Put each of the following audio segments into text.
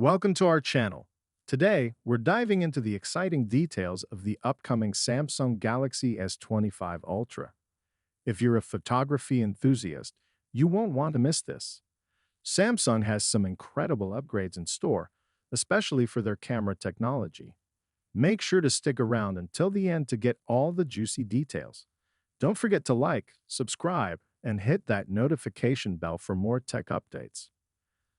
Welcome to our channel. Today, we're diving into the exciting details of the upcoming Samsung Galaxy S25 Ultra. If you're a photography enthusiast, you won't want to miss this. Samsung has some incredible upgrades in store, especially for their camera technology. Make sure to stick around until the end to get all the juicy details. Don't forget to like, subscribe, and hit that notification bell for more tech updates.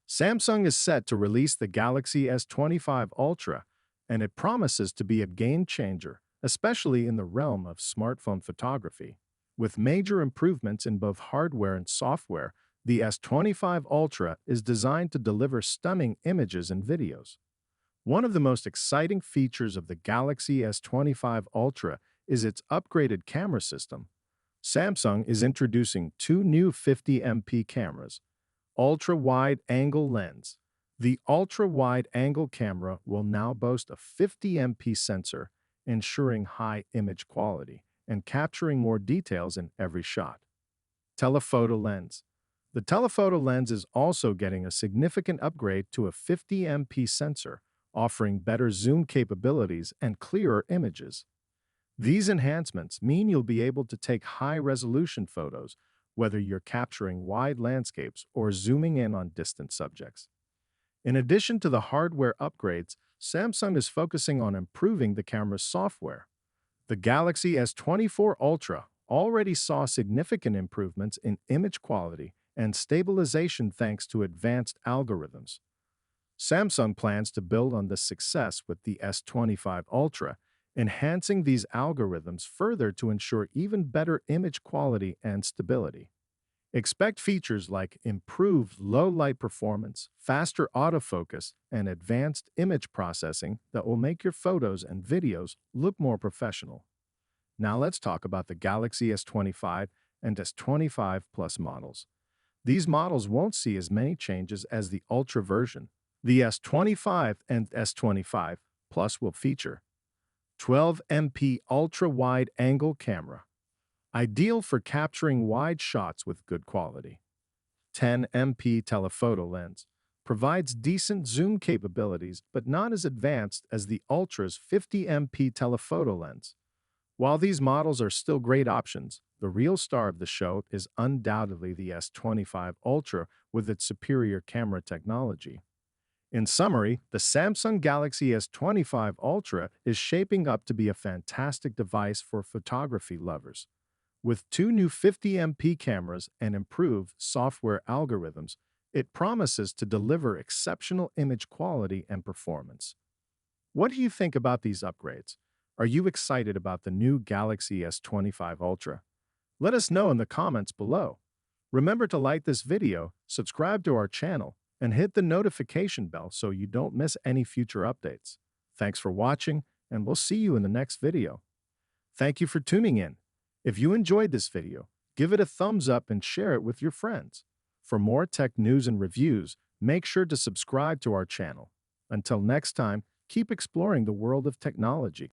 Samsung is set to release the Galaxy S25 Ultra, and it promises to be a game changer, especially in the realm of smartphone photography. With major improvements in both hardware and software, the S25 Ultra is designed to deliver stunning images and videos. One of the most exciting features of the Galaxy S25 Ultra is its upgraded camera system. Samsung is introducing two new 50MP cameras, ultra-wide-angle lens. The ultra-wide-angle camera will now boast a 50MP sensor, ensuring high image quality and capturing more details in every shot. Telephoto lens. The telephoto lens is also getting a significant upgrade to a 50MP sensor, offering better zoom capabilities and clearer images. These enhancements mean you'll be able to take high-resolution photos, whether you're capturing wide landscapes or zooming in on distant subjects. In addition to the hardware upgrades, Samsung is focusing on improving the camera's software. The Galaxy S24 Ultra already saw significant improvements in image quality and stabilization thanks to advanced algorithms. Samsung plans to build on this success with the S25 Ultra, enhancing these algorithms further to ensure even better image quality and stability. Expect features like improved low-light performance, faster autofocus, and advanced image processing that will make your photos and videos look more professional. Now let's talk about the Galaxy S25 and S25 Plus models. These models won't see as many changes as the Ultra version. The S25 and S25 Plus will feature 12MP ultra-wide-angle camera, ideal for capturing wide shots with good quality. 10MP telephoto lens, provides decent zoom capabilities but not as advanced as the Ultra's 50MP telephoto lens. While these models are still great options, the real star of the show is undoubtedly the S25 Ultra with its superior camera technology. In summary, the Samsung Galaxy S25 Ultra is shaping up to be a fantastic device for photography lovers. With two new 50MP cameras and improved software algorithms, it promises to deliver exceptional image quality and performance. What do you think about these upgrades? Are you excited about the new Galaxy S25 Ultra? Let us know in the comments below. Remember to like this video, subscribe to our channel, and hit the notification bell so you don't miss any future updates. Thanks for watching, and we'll see you in the next video. Thank you for tuning in. If you enjoyed this video, give it a thumbs up and share it with your friends. For more tech news and reviews, make sure to subscribe to our channel. Until next time, keep exploring the world of technology.